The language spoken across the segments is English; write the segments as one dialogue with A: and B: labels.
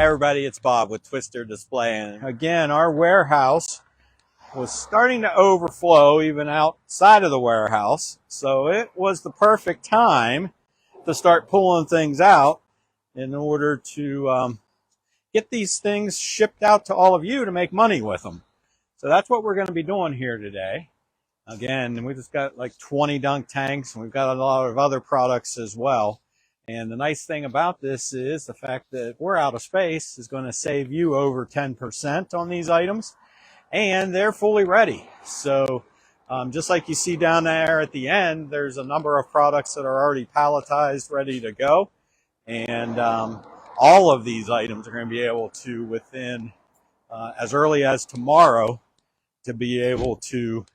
A: everybody, it's Bob with Twister Display. And again, our warehouse was starting to overflow even outside of the warehouse. So it was the perfect time to start pulling things out in order to get these things shipped out to all of you to make money with them. So that's what we're going to be doing here today. Again, we just got like 20 dunk tanks, and we've got a lot of other products as well. And the nice thing about this is the fact that we're out of space is going to save you over 10% on these items, and they're fully ready. So just like you see down there at the end, there's a number of products that are already palletized, ready to go. And all of these items are going to be able to, within as early as tomorrow, to be able to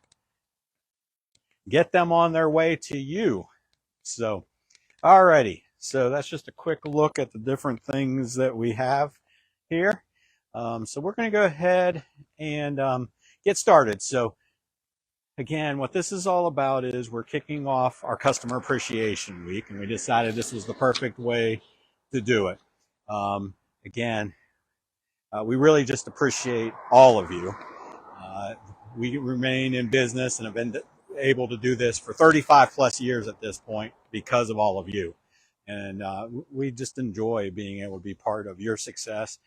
A: get them on their way to you. So, alrighty. So that's just a quick look at the different things that we have here. So we're going to go ahead and get started. So again, what this is all about is we're kicking off our Customer Appreciation Week, and we decided this was the perfect way to do it. We really just appreciate all of you. We remain in business and have been able to do this for 35 plus years at this point because of all of you. And we just enjoy being able to be part of your success,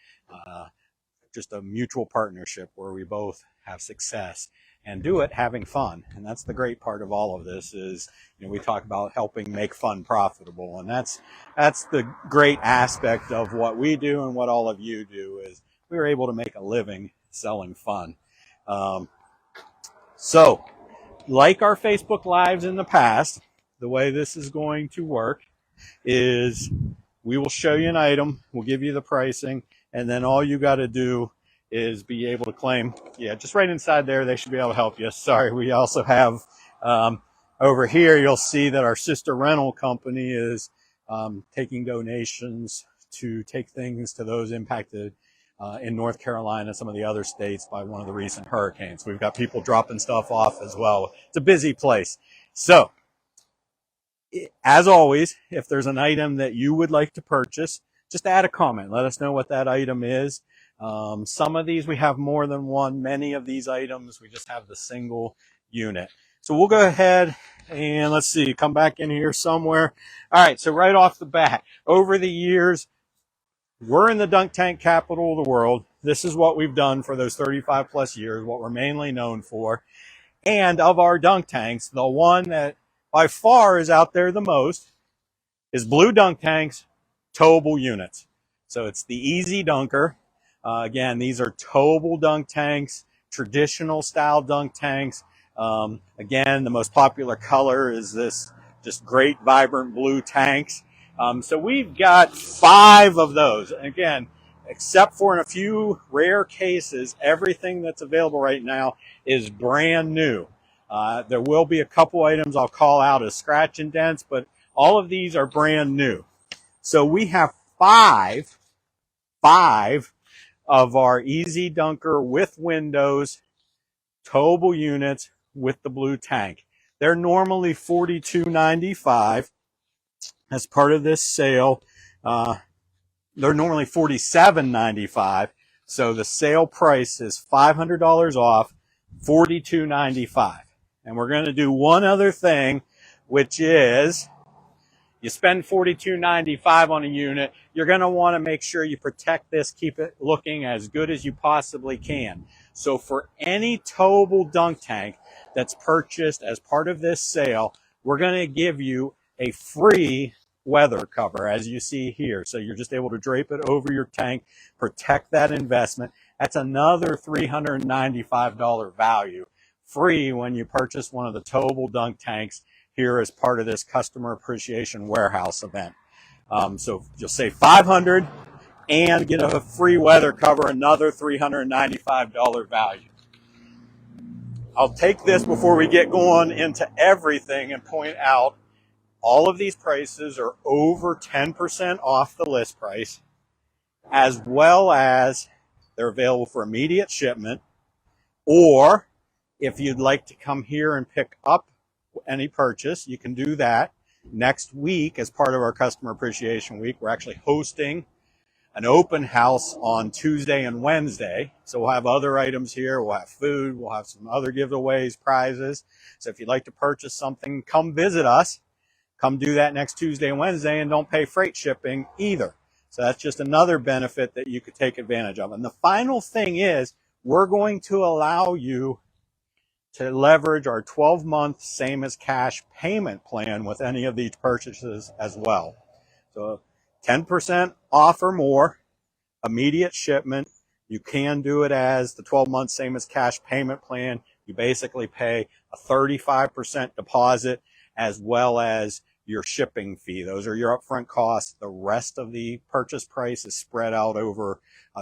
A: just a mutual partnership where we both have success and do it having fun. And that's the great part of all of this is, we talk about helping make fun profitable. And that's the great aspect of what we do and what all of you do is we're able to make a living selling fun. So like our Facebook Lives in the past, the way this is going to work is we will show you an item, we'll give you the pricing, and then all you got to do is be able to claim, just right inside there, they should be able to help you. Sorry, we also have over here, you'll see that our sister rental company is taking donations to take things to those impacted in North Carolina, some of the other states by one of the recent hurricanes. We've got people dropping stuff off as well. It's a busy place. So, as always, if there's an item that you would like to purchase, just add a comment. Let us know what that item is. Some of these we have more than one. Many of these items we just have the single unit. So we'll go ahead and let's see, come back in here somewhere. All right, so right off the bat, over the years, we're in the dunk tank capital of the world. This is what we've done for those 35 plus years, what we're mainly known for. And of our dunk tanks, the one that by far is out there the most is Blue Dunk Tanks towable units. So it's the Easy Dunker. Again, these are towable dunk tanks, traditional style dunk tanks. Again, the most popular color is this just great vibrant blue tanks. So we've got 5 of those. Again, except for in a few rare cases, everything that's available right now is brand new. There will be a couple items I'll call out as scratch and dents, but all of these are brand new. So we have 5 of our Easy Dunker with windows towable units with the blue tank. They're normally $42.95 as part of this sale. They're normally $47.95. So the sale price is $500 off, $42.95. And we're going to do one other thing, which is you spend $42.95 on a unit. You're going to want to make sure you protect this, keep it looking as good as you possibly can. So for any towable dunk tank that's purchased as part of this sale, we're going to give you a free weather cover, as you see here. So you're just able to drape it over your tank, protect that investment. That's another $395 value. Free when you purchase one of the towable dunk tanks here as part of this Customer Appreciation Warehouse event. So you'll save $500 and get a free weather cover, another $395 value. I'll take this before we get going into everything and point out all of these prices are over 10% off the list price, as well as they're available for immediate shipment, or if you'd like to come here and pick up any purchase, you can do that. Next week, as part of our Customer Appreciation Week, we're actually hosting an open house on Tuesday and Wednesday. So we'll have other items here. We'll have food. We'll have some other giveaways, prizes. So if you'd like to purchase something, come visit us. Come do that next Tuesday and Wednesday, and don't pay freight shipping either. So that's just another benefit that you could take advantage of. And the final thing is, we're going to allow you to leverage our 12-month same as cash payment plan with any of these purchases as well. So 10% off or more, immediate shipment. You can do it as the 12-month same as cash payment plan. You basically pay a 35% deposit as well as your shipping fee. Those are your upfront costs. The rest of the purchase price is spread out over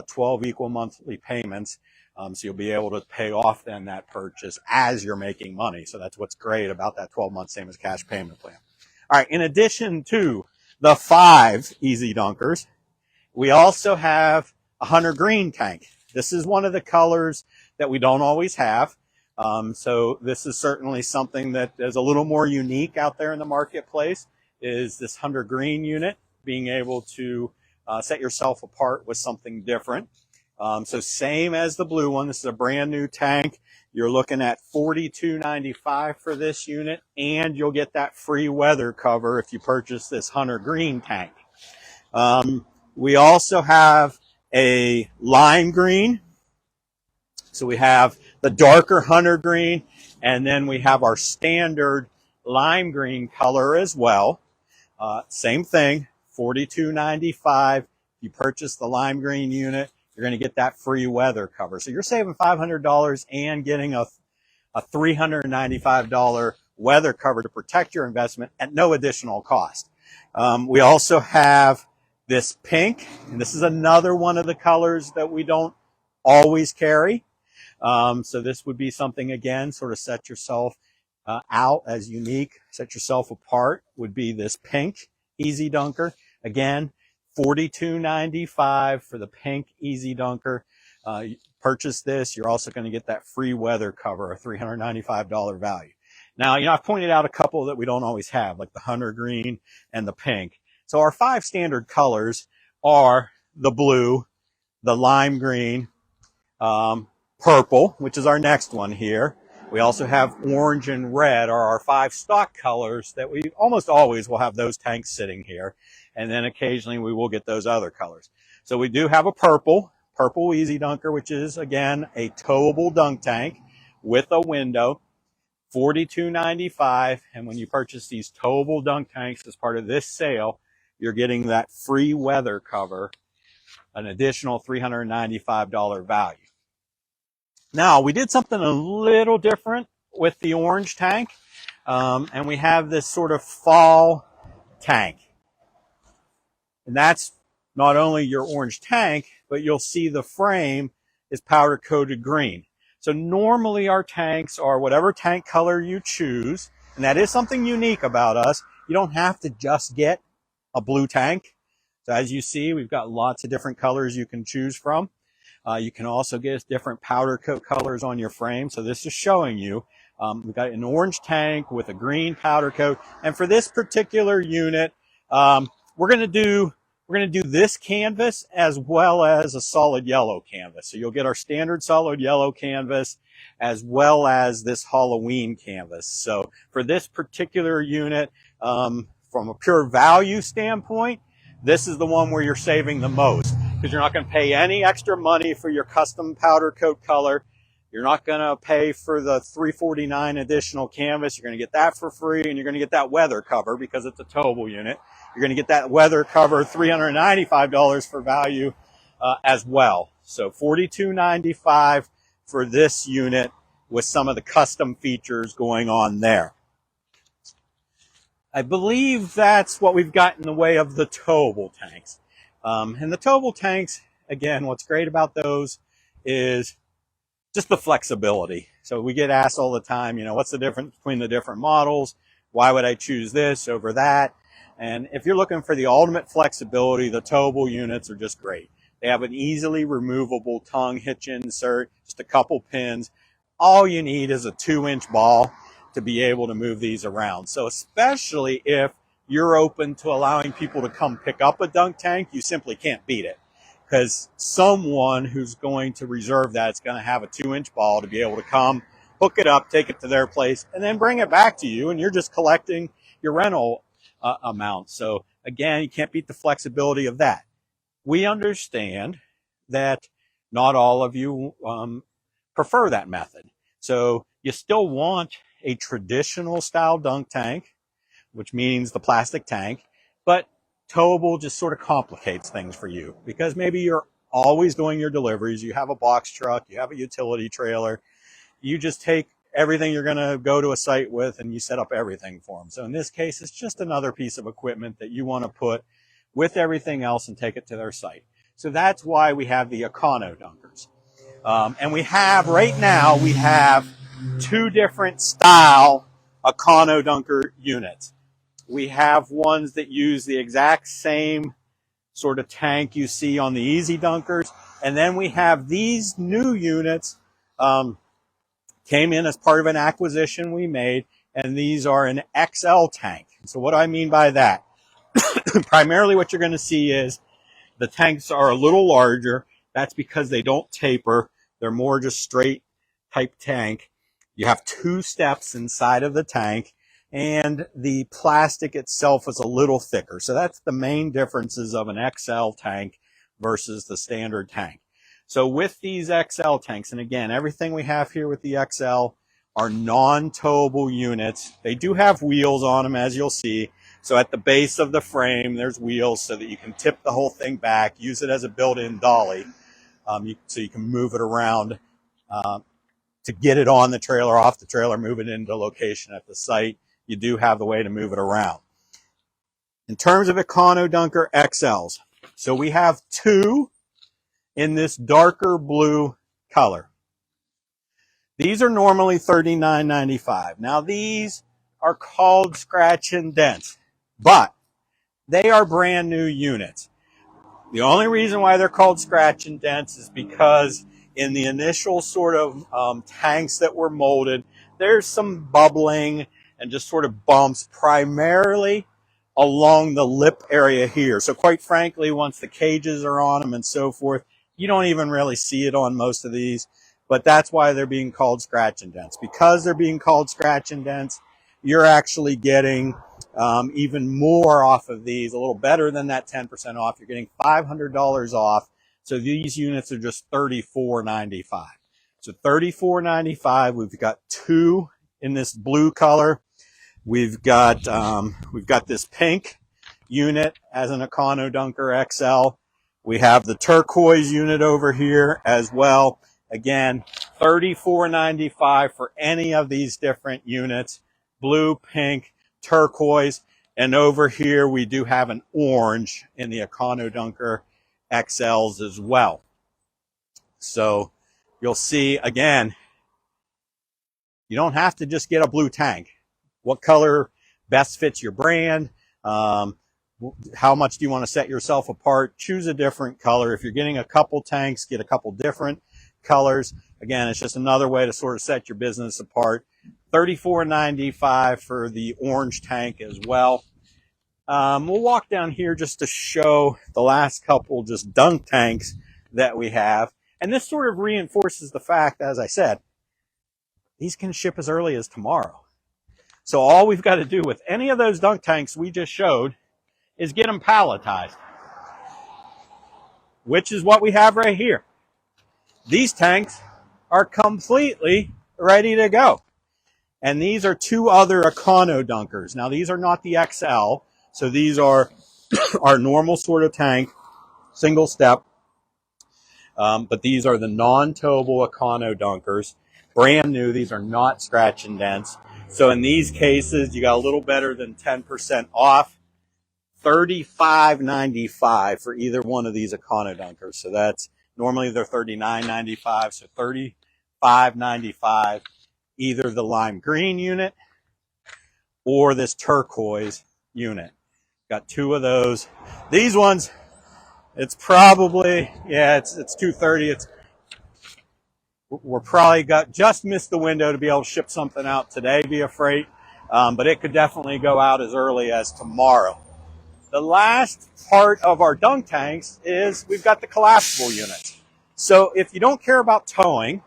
A: 12 equal monthly payments. So you'll be able to pay off then that purchase as you're making money. So that's what's great about that 12-month same as cash payment plan. All right, in addition to the 5 Easy Dunkers, we also have a Hunter Green tank. This is one of the colors that we don't always have. So this is certainly something that is a little more unique out there in the marketplace, is this Hunter Green unit, being able to set yourself apart with something different. So same as the blue one, this is a brand new tank. You're looking at $42.95 for this unit, and you'll get that free weather cover if you purchase this Hunter Green tank. We also have a lime green. So we have the darker Hunter Green, and then we have our standard lime green color as well. Same thing, $42.95. If you purchase the lime green unit, you're going to get that free weather cover. So you're saving $500 and getting a $395 weather cover to protect your investment at no additional cost. We also have this pink, and this is another one of the colors that we don't always carry. So this would be something, again, sort of set yourself out as unique, set yourself apart, would be this pink Easy Dunker. Again, $42.95 for the pink Easy Dunker. Purchase this, you're also going to get that free weather cover, a $395 value. Now, I've pointed out a couple that we don't always have, like the Hunter Green and the pink. So our 5 standard colors are the blue, the lime green, purple, which is our next one here. We also have orange and red are our 5 stock colors that we almost always will have those tanks sitting here. And then occasionally we will get those other colors. So we do have a purple Easy Dunker, which is, again, a towable dunk tank with a window, $42.95. And when you purchase these towable dunk tanks as part of this sale, you're getting that free weather cover, an additional $395 value. Now, we did something a little different with the orange tank, and we have this sort of fall tank. And that's not only your orange tank, but you'll see the frame is powder coated green. So normally our tanks are whatever tank color you choose, and that is something unique about us. You don't have to just get a blue tank. So as you see, we've got lots of different colors you can choose from. You can also get different powder coat colors on your frame. So this is showing you, we've got an orange tank with a green powder coat. And for this particular unit, we're going to do this canvas as well as a solid yellow canvas. So you'll get our standard solid yellow canvas as well as this Halloween canvas. So for this particular unit, from a pure value standpoint, this is the one where you're saving the most, because you're not going to pay any extra money for your custom powder coat color. You're not going to pay for the $349 additional canvas. You're going to get that for free, and you're going to get that weather cover because it's a towable unit. You're going to get that weather cover, $395 for value as well. So $42.95 for this unit with some of the custom features going on there. I believe that's what we've got in the way of the towable tanks. And the towable tanks, again, what's great about those is just the flexibility. So we get asked all the time, what's the difference between the different models? Why would I choose this over that? And if you're looking for the ultimate flexibility, the towable units are just great. They have an easily removable tongue hitch insert, just a couple pins. All you need is a 2-inch ball to be able to move these around. So especially if you're open to allowing people to come pick up a dunk tank, you simply can't beat it. because someone who's going to reserve that is going to have a 2-inch ball to be able to come, hook it up, take it to their place, and then bring it back to you, and you're just collecting your rental amount. So again, you can't beat the flexibility of that. We understand that not all of you prefer that method. So you still want a traditional style dunk tank, which means the plastic tank, but towable just sort of complicates things for you because maybe you're always doing your deliveries. You have a box truck, you have a utility trailer. You just take everything you're going to go to a site with and you set up everything for them. So in this case, it's just another piece of equipment that you want to put with everything else and take it to their site. So that's why we have the Econo Dunkers. And we have, right now, we have 2 different style Econo Dunker units. We have ones that use the exact same sort of tank you see on the Easy Dunkers. And then we have these new units, came in as part of an acquisition we made, and these are an XL tank. So what do I mean by that? Primarily what you're going to see is the tanks are a little larger. That's because they don't taper. They're more just straight type tank. You have 2 steps inside of the tank, and the plastic itself is a little thicker. So that's the main differences of an XL tank versus the standard tank. So with these XL tanks, and again, everything we have here with the XL are non-towable units. They do have wheels on them, as you'll see. So at the base of the frame, there's wheels so that you can tip the whole thing back, use it as a built-in dolly, so you can move it around to get it on the trailer, off the trailer, move it into location at the site. You do have the way to move it around. In terms of Econo Dunker XLs, so we have 2 in this darker blue color. These are normally $39.95. Now these are called scratch and dent, but they are brand new units. The only reason why they're called scratch and dents is because in the initial sort of tanks that were molded, there's some bubbling and just sort of bumps primarily along the lip area here. So quite frankly, once the cages are on them and so forth, you don't even really see it on most of these, but that's why they're being called scratch and dents. Because they're being called scratch and dents, you're actually getting even more off of these, a little better than that 10% off. You're getting $500 off. So these units are just $34.95. So $34.95. We've got 2 in this blue color. We've got this pink unit as an Econo Dunker XL. We have the turquoise unit over here as well. Again, $34.95 for any of these different units. Blue, pink, turquoise, and over here we do have an orange in the Econo Dunker XLs as well. So you'll see, again, you don't have to just get a blue tank. What color best fits your brand? How much do you want to set yourself apart? Choose a different color. If you're getting a couple tanks, get a couple different colors. Again, it's just another way to sort of set your business apart. $34.95 for the orange tank as well. We'll walk down here just to show the last couple just dunk tanks that we have. And this sort of reinforces the fact, as I said, these can ship as early as tomorrow. So all we've got to do with any of those dunk tanks we just showed is get them palletized, which is what we have right here. These tanks are completely ready to go. And these are 2 other Econo Dunkers. Now, these are not the XL, so these are our normal sort of tank, single step. But these are the non-towable Econo Dunkers. Brand new. These are not scratch and dents. So in these cases, you got a little better than 10% off. $35.95 for either one of these Econo Dunkers. So that's normally they're $39.95. So $35.95, either the lime green unit or this turquoise unit. Got 2 of those. These ones, it's probably, yeah, it's 2:30. We're probably just missed the window to be able to ship something out today via freight, but it could definitely go out as early as tomorrow. The last part of our dunk tanks is we've got the collapsible units. So if you don't care about towing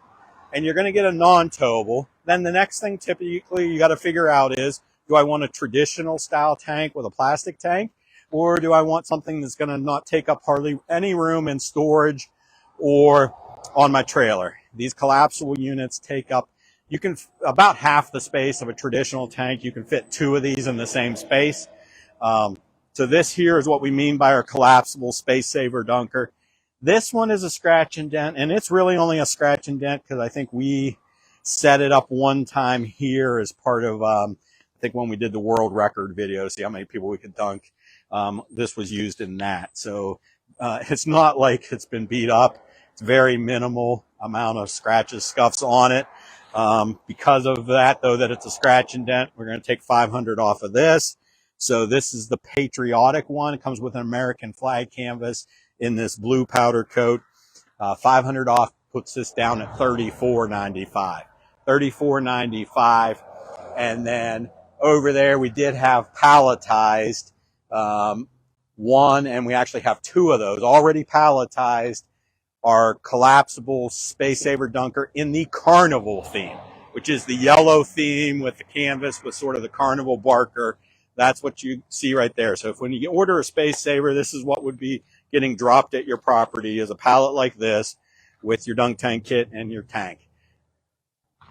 A: and you're going to get a non-towable, then the next thing typically you got to figure out is, do I want a traditional style tank with a plastic tank, or do I want something that's going to not take up hardly any room in storage or on my trailer? These collapsible units take up, you can, about half the space of a traditional tank. You can fit 2 of these in the same space. So this here is what we mean by our collapsible space saver dunker. This one is a scratch and dent, and it's really only a scratch and dent because I think we set it up one time here as part of, I think when we did the world record video to see how many people we could dunk. This was used in that. So it's not like it's been beat up. It's very minimal amount of scratches, scuffs on it. Because of that, though, that it's a scratch and dent, we're going to take $500 off of this. So this is the patriotic one. It comes with an American flag canvas in this blue powder coat. $500 off puts this down at $34.95. $34.95. And then over there we did have palletized one, and we actually have 2 of those already palletized. Our collapsible space saver dunker in the carnival theme, which is the yellow theme with the canvas with sort of the carnival barker. That's what you see right there. So if when you order a space saver, this is what would be getting dropped at your property, is a pallet like this with your dunk tank kit and your tank.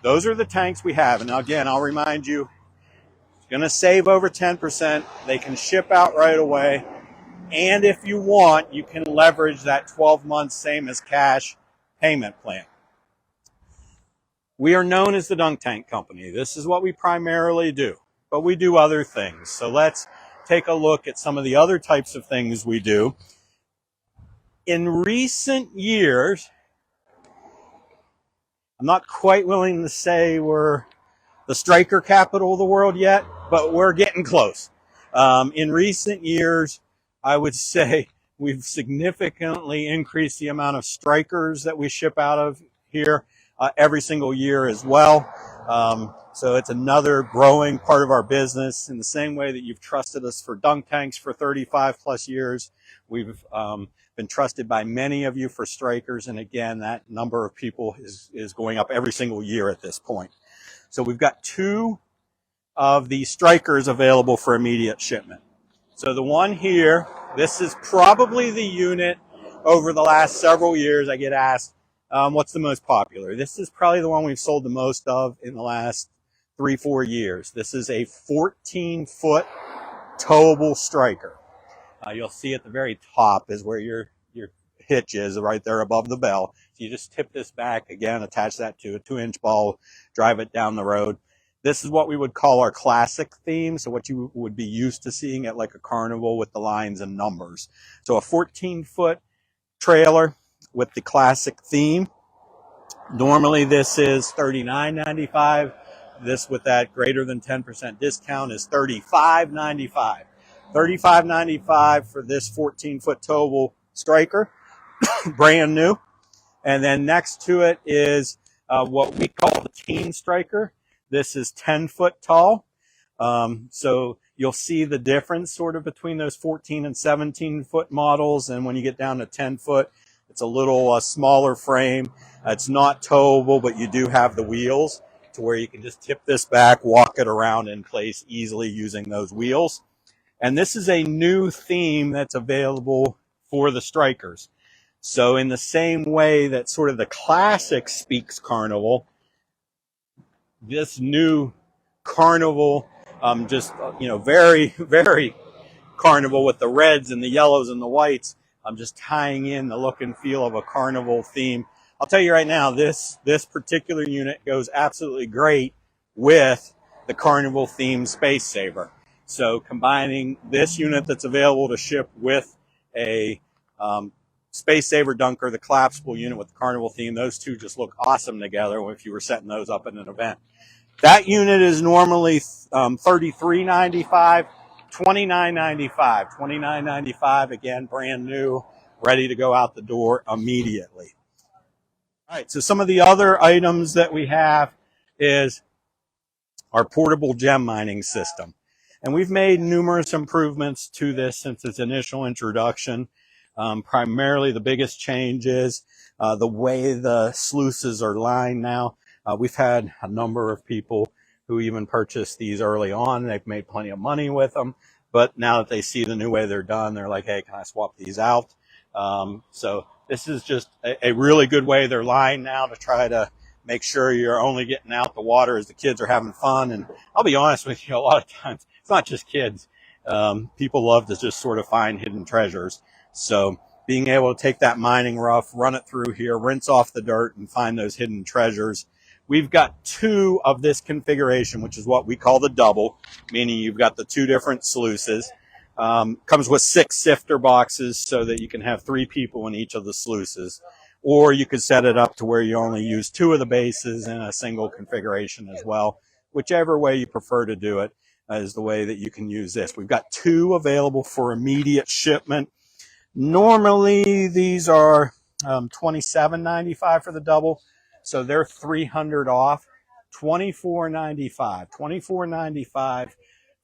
A: Those are the tanks we have. And again, I'll remind you, it's going to save over 10%. They can ship out right away. And if you want, you can leverage that 12 months same as cash payment plan. We are known as the Dunk Tank Company. This is what we primarily do, but we do other things. So let's take a look at some of the other types of things we do. In recent years, I'm not quite willing to say we're the striker capital of the world yet, but we're getting close. In recent years, I would say we've significantly increased the amount of strikers that we ship out of here every single year as well. So it's another growing part of our business. In the same way that you've trusted us for dunk tanks for 35 plus years, we've been trusted by many of you for strikers. And again, that number of people is going up every single year at this point. So we've got 2 of the strikers available for immediate shipment. So the one here, this is probably the unit over the last several years I get asked, what's the most popular? This is probably the one we've sold the most of in the last 3-4 years. This is a 14-foot towable striker. You'll see at the very top is where your hitch is, right there above the bell. So you just tip this back, again, attach that to a 2-inch ball, drive it down the road. This is what we would call our classic theme, so what you would be used to seeing at like a carnival with the lines and numbers. So a 14-foot trailer with the classic theme. Normally this is $39.95. This, with that greater than 10% discount, is $35.95. $35.95 for this 14-foot towable striker, brand new. And then next to it is what we call the teen striker. This is 10-foot tall. So you'll see the difference sort of between those 14 and 17-foot models. And when you get down to 10-foot, it's a little smaller frame. It's not towable, but you do have the wheels to where you can just tip this back, walk it around in place easily using those wheels. And this is a new theme that's available for the strikers. So in the same way that sort of the classic speaks carnival, this new carnival, just, very, very carnival with the reds and the yellows and the whites. I'm just tying in the look and feel of a carnival theme. I'll tell you right now, this particular unit goes absolutely great with the carnival themed space saver. So combining this unit that's available to ship with a space saver dunker, the collapsible unit with the carnival theme, those two just look awesome together if you were setting those up at an event. That unit is normally $33.95, $29.95. $29.95, again, brand new, ready to go out the door immediately. All right, so some of the other items that we have is our portable gem mining system. And we've made numerous improvements to this since its initial introduction. Primarily, the biggest change is the way the sluices are lined now. We've had a number of people who even purchased these early on. They've made plenty of money with them. But now that they see the new way they're done, they're like, hey, can I swap these out? So this is just a really good way they're lined now to try to make sure you're only getting out the water as the kids are having fun. And I'll be honest with you, a lot of times, it's not just kids. People love to just sort of find hidden treasures. So being able to take that mining rough, run it through here, rinse off the dirt, and find those hidden treasures. We've got two of this configuration, which is what we call the double, meaning you've got the two different sluices. Comes with 6 sifter boxes so that you can have 3 people in each of the sluices. Or you could set it up to where you only use 2 of the bases in a single configuration as well. Whichever way you prefer to do it is the way that you can use this. We've got 2 available for immediate shipment. Normally these are $27.95 for the double, so they're $300 off. $24.95. $24.95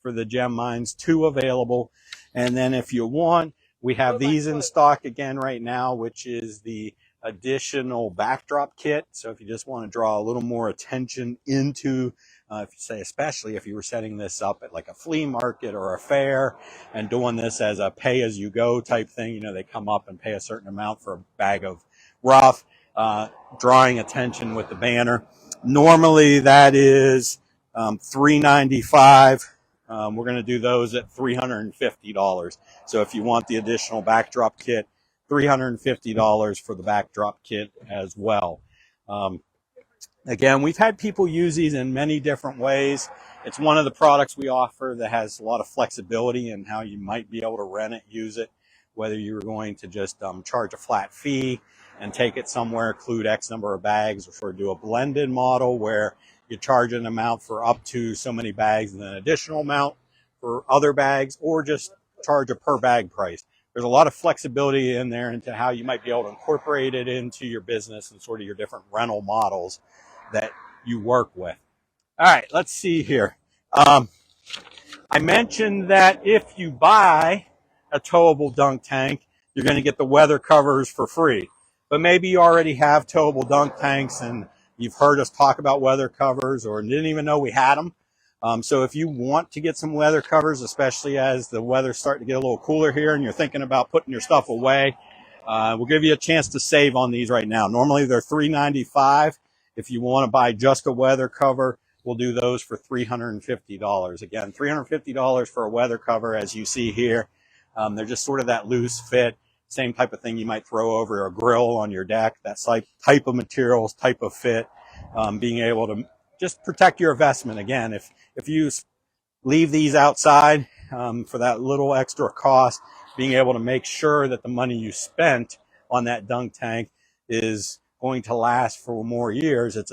A: for the gem mines, 2 available. And then if you want, we have these in stock again right now, which is the additional backdrop kit. So if you just want to draw a little more attention into, if you say, especially if you were setting this up at like a flea market or a fair and doing this as a pay-as-you-go type thing, you know, they come up and pay a certain amount for a bag of rough, drawing attention with the banner. Normally that is $395. We're going to do those at $350. So if you want the additional backdrop kit, $350 for the backdrop kit as well. Again, we've had people use these in many different ways. It's one of the products we offer that has a lot of flexibility in how you might be able to rent it, use it, whether you're going to just charge a flat fee and take it somewhere, include X number of bags, or do a blended model where you charge an amount for up to so many bags and an additional amount for other bags, or just charge a per bag price. There's a lot of flexibility in there into how you might be able to incorporate it into your business and sort of your different rental models that you work with. All right, let's see here. I mentioned that if you buy a towable dunk tank, you're going to get the weather covers for free. But maybe you already have towable dunk tanks and you've heard us talk about weather covers or didn't even know we had them. So if you want to get some weather covers, especially as the weather's starting to get a little cooler here and you're thinking about putting your stuff away, we'll give you a chance to save on these right now. Normally they're $395. If you want to buy just a weather cover, we'll do those for $350. Again, $350 for a weather cover, as you see here. They're just sort of that loose fit, same type of thing you might throw over a grill on your deck, that type of materials, type of fit, being able to just protect your investment. Again, if you leave these outside for that little extra cost, being able to make sure that the money you spent on that dunk tank is going to last for more years, it's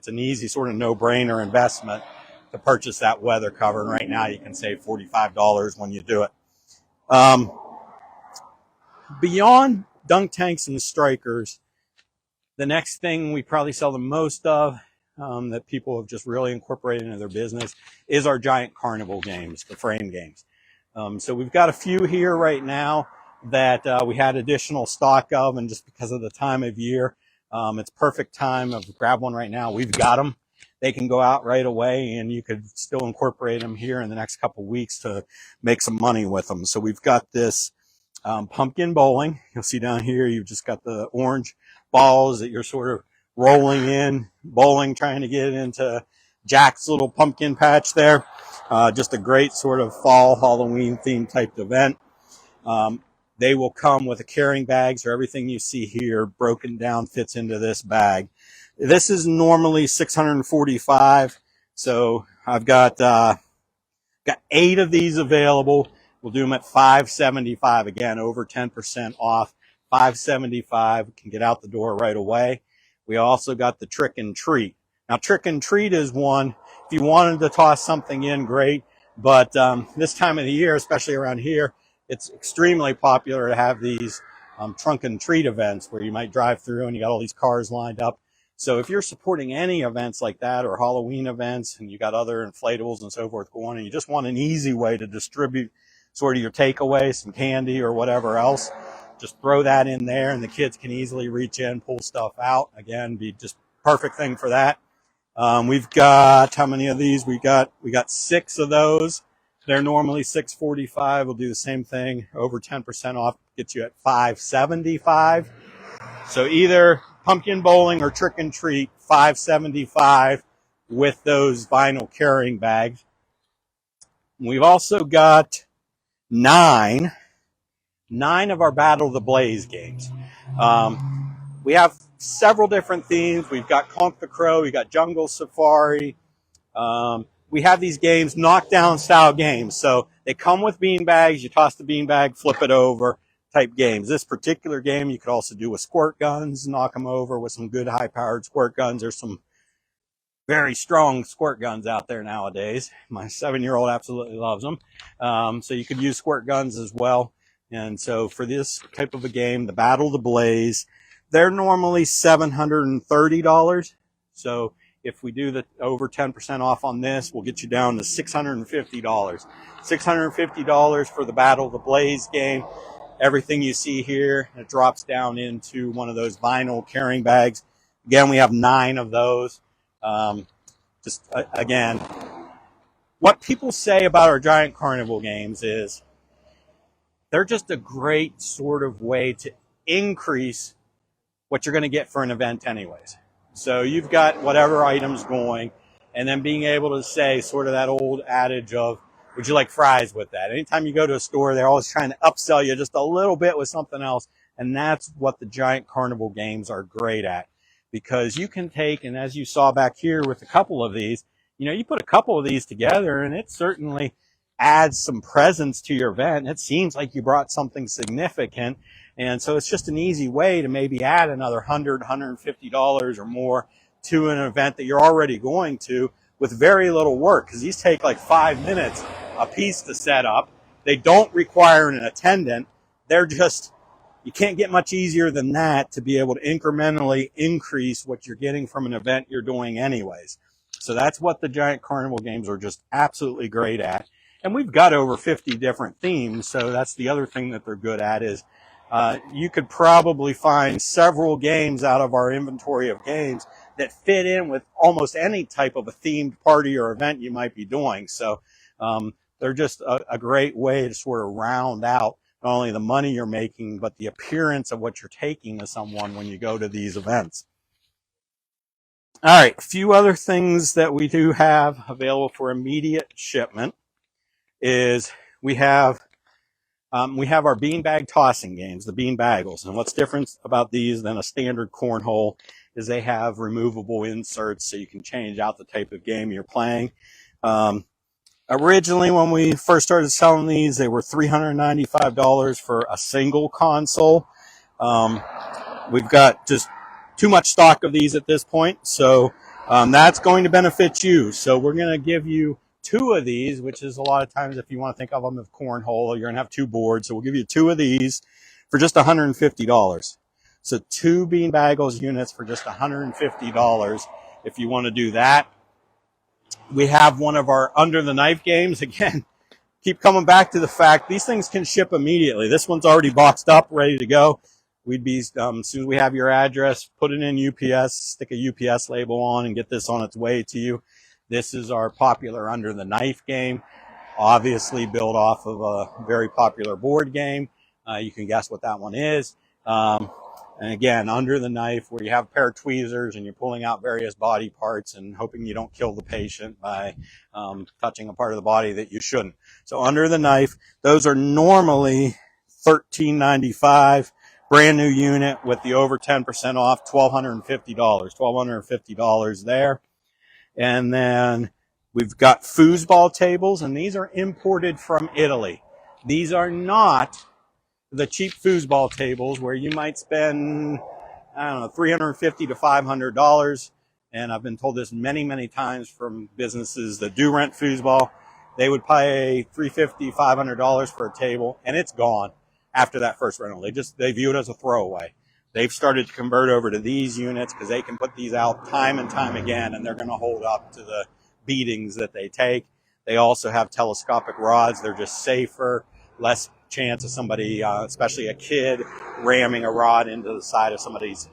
A: an easy sort of no-brainer investment to purchase that weather cover. And right now you can save $45 when you do it. Beyond dunk tanks and strikers, the next thing we probably sell the most of, that people have just really incorporated into their business, is our giant carnival games, the frame games. So we've got a few here right now that we had additional stock of, and just because of the time of year, it's perfect time of grab one right now. We've got them. They can go out right away, and you could still incorporate them here in the next couple of weeks to make some money with them. So we've got this pumpkin bowling. You'll see down here, you've just got the orange balls that you're sort of rolling in, bowling, trying to get into Jack's little pumpkin patch there. Just a great sort of fall Halloween themed type event. They will come with a carrying bag, so everything you see here broken down fits into this bag. This is normally $645, so I've got 8 of these available. We'll do them at $575, again, over 10% off. $575, can get out the door right away. We also got the trick and treat. Now, trick and treat is one, if you wanted to toss something in, great, but this time of the year, especially around here, it's extremely popular to have these trunk and treat events where you might drive through and you got all these cars lined up. So if you're supporting any events like that or Halloween events and you got other inflatables and so forth going and you just want an easy way to distribute sort of your takeaway, some candy or whatever else, just throw that in there and the kids can easily reach in, pull stuff out. Again, be just perfect thing for that. We've got, how many of these? We got 6 of those. They're normally $6.45. We'll do the same thing. Over 10% off gets you at $5.75. So either pumpkin bowling or trick and treat, $5.75 with those vinyl carrying bags. We've also got 9 of our Battle of the Blaze games. We have several different themes. We've got Conk the Crow, we've got Jungle Safari. We have these games, knockdown style games. So they come with bean bags. You toss the bean bag, flip it over type games. This particular game you could also do with squirt guns, knock them over with some good high-powered squirt guns. There's some very strong squirt guns out there nowadays. My 7-year-old absolutely loves them. So you could use squirt guns as well. And so for this type of a game, the Battle of the Blaze, they're normally $730. So if we do the over 10% off on this, we'll get you down to $650. $650 for the Battle of the Blaze game. Everything you see here, it drops down into one of those vinyl carrying bags. Again, we have 9 of those. Again, what people say about our Giant Carnival games is they're just a great sort of way to increase what you're going to get for an event anyways. So you've got whatever items going, and then being able to say sort of that old adage of, would you like fries with that? Anytime you go to a store, they're always trying to upsell you just a little bit with something else. And that's what the Giant Carnival games are great at, because you can take, and as you saw back here with a couple of these, you know, you put a couple of these together and it certainly adds some presence to your event. It seems like you brought something significant. And so it's just an easy way to maybe add another $100, $150 or more to an event that you're already going to with very little work, because these take like 5 minutes a piece to set up. They don't require an attendant. They're just, you can't get much easier than that to be able to incrementally increase what you're getting from an event you're doing anyways. So that's what the Giant Carnival games are just absolutely great at. And we've got over 50 different themes, so that's the other thing that they're good at is you could probably find several games out of our inventory of games that fit in with almost any type of a themed party or event you might be doing. So they're just a great way to sort of round out not only the money you're making, but the appearance of what you're taking to someone when you go to these events. All right, a few other things that we do have available for immediate shipment is we have our beanbag tossing games, the bean baggles. And what's different about these than a standard cornhole is they have removable inserts so you can change out the type of game you're playing. Originally, when we first started selling these, they were $395 for a single console. We've got just too much stock of these at this point, so that's going to benefit you. So we're going to give you 2 of these, which is a lot of times if you want to think of them as cornhole, you're going to have 2 boards. So we'll give you 2 of these for just $150. So 2 bean baggles units for just $150 if you want to do that. We have one of our Under the Knife games. Again, keep coming back to the fact these things can ship immediately. This one's already boxed up, ready to go. We'd be, as soon as we have your address, put it in UPS, stick a UPS label on, and get this on its way to you. This is our popular Under the Knife game, obviously built off of a very popular board game. You can guess what that one is. And again, Under the Knife, where you have a pair of tweezers and you're pulling out various body parts and hoping you don't kill the patient by touching a part of the body that you shouldn't. So Under the Knife, those are normally $13.95. Brand new unit with the over 10% off, $1,250 there. And then we've got foosball tables, and these are imported from Italy. These are not the cheap foosball tables where you might spend, I don't know, $350 to $500. And I've been told this many, many times from businesses that do rent foosball. They would pay $350, $500 for a table, and it's gone after that first rental. They view it as a throwaway. They've started to convert over to these units because they can put these out time and time again, and they're going to hold up to the beatings that they take. They also have telescopic rods. They're just safer, less chance of somebody, especially a kid, ramming a rod into the side of somebody's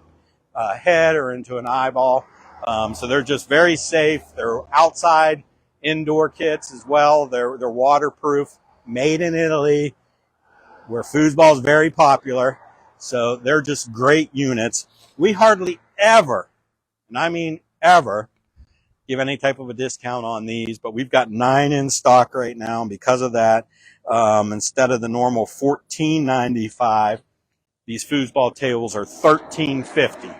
A: head or into an eyeball. So they're just very safe. They're outside indoor kits as well. They're waterproof, made in Italy, where foosball is very popular. So they're just great units. We hardly ever, and I mean ever, give any type of a discount on these, but we've got 9 in stock right now. And because of that, instead of the normal $14.95, these foosball tables are $13.50.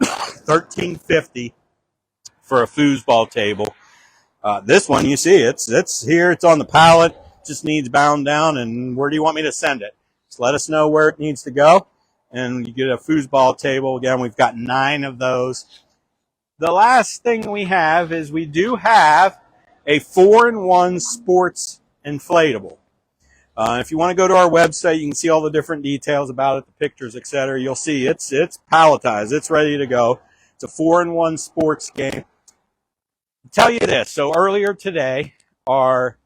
A: $13.50 for a foosball table. This one, you see, it's here, it's on the pallet, just needs bound down. And where do you want me to send it? Just let us know where it needs to go, and you get a foosball table. Again, we've got 9 of those. The last thing we have is we do have a 4-in-1 sports inflatable. If you want to go to our website, you can see all the different details about it, the pictures, etc. You'll see it's palletized, it's ready to go. It's a 4-in-1 sports game. I'll tell you this, so earlier today, our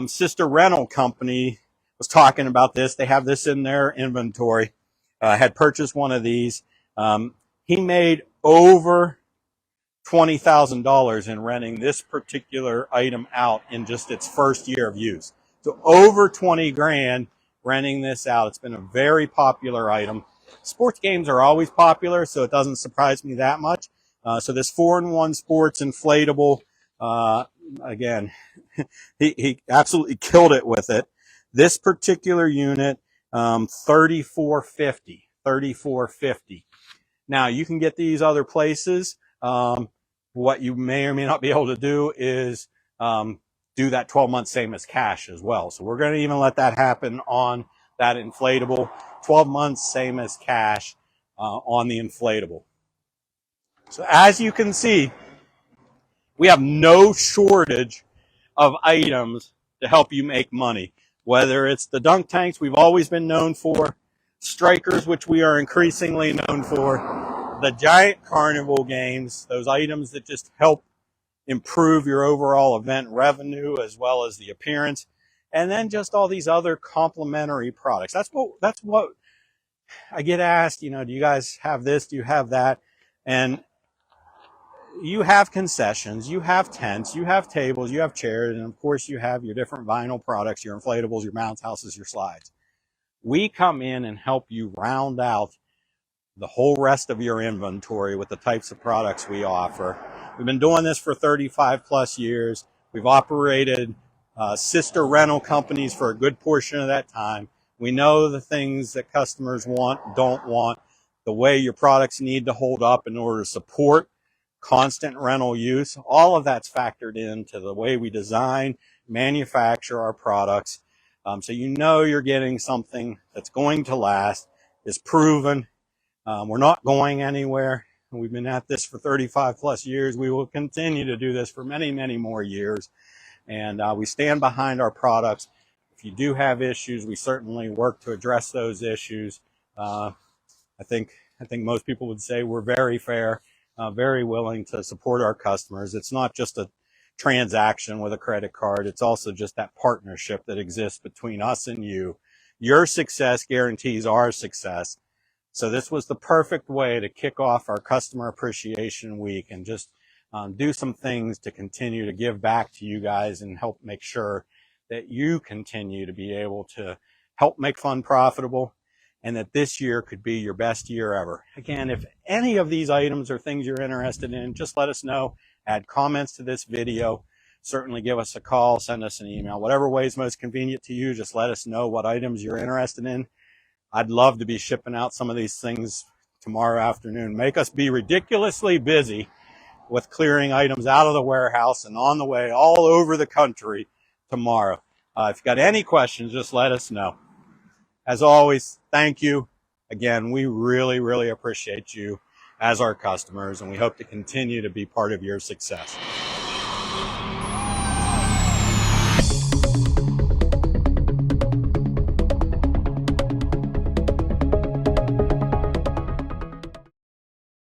A: sister rental company was talking about this. They have this in their inventory. Had purchased one of these. He made over $20,000 in renting this particular item out in just its first year of use. So over 20 grand renting this out. It's been a very popular item. Sports games are always popular, so it doesn't surprise me that much. So this 4-in-1 sports inflatable, again, he absolutely killed it with it. This particular unit, $34.50. Now you can get these other places. What you may or may not be able to do is do that 12-month same as cash as well. So we're going to even let that happen on that inflatable. 12 months same as cash on the inflatable. So as you can see, we have no shortage of items to help you make money. Whether it's the dunk tanks we've always been known for, strikers, which we are increasingly known for, the giant carnival games, those items that just help improve your overall event revenue as well as the appearance, and then just all these other complementary products. That's what I get asked, do you guys have this? Do you have that? And you have concessions, you have tents, you have tables, you have chairs, and of course you have your different vinyl products, your inflatables, your bounce houses, your slides. We come in and help you round out the whole rest of your inventory with the types of products we offer. We've been doing this for 35 plus years. We've operated sister rental companies for a good portion of that time. We know the things that customers want, don't want, the way your products need to hold up in order to support constant rental use. All of that's factored into the way we design, manufacture our products. So you're getting something that's going to last, is proven. We're not going anywhere. We've been at this for 35 plus years. We will continue to do this for many, many more years. And we stand behind our products. If you do have issues, we certainly work to address those issues. I think most people would say we're very fair, very willing to support our customers. It's not just a transaction with a credit card. It's also just that partnership that exists between us and you. Your success guarantees our success. So this was the perfect way to kick off our Customer Appreciation Week and just do some things to continue to give back to you guys and help make sure that you continue to be able to help make fun profitable, and that this year could be your best year ever. Again, if any of these items are things you're interested in, just let us know. Add comments to this video. Certainly give us a call, send us an email. Whatever way is most convenient to you, just let us know what items you're interested in. I'd love to be shipping out some of these things tomorrow afternoon. Make us be ridiculously busy with clearing items out of the warehouse and on the way all over the country tomorrow. If you've got any questions, just let us know. As always, thank you. Again, we really, really appreciate you as our customers, and we hope to continue to be part of your success.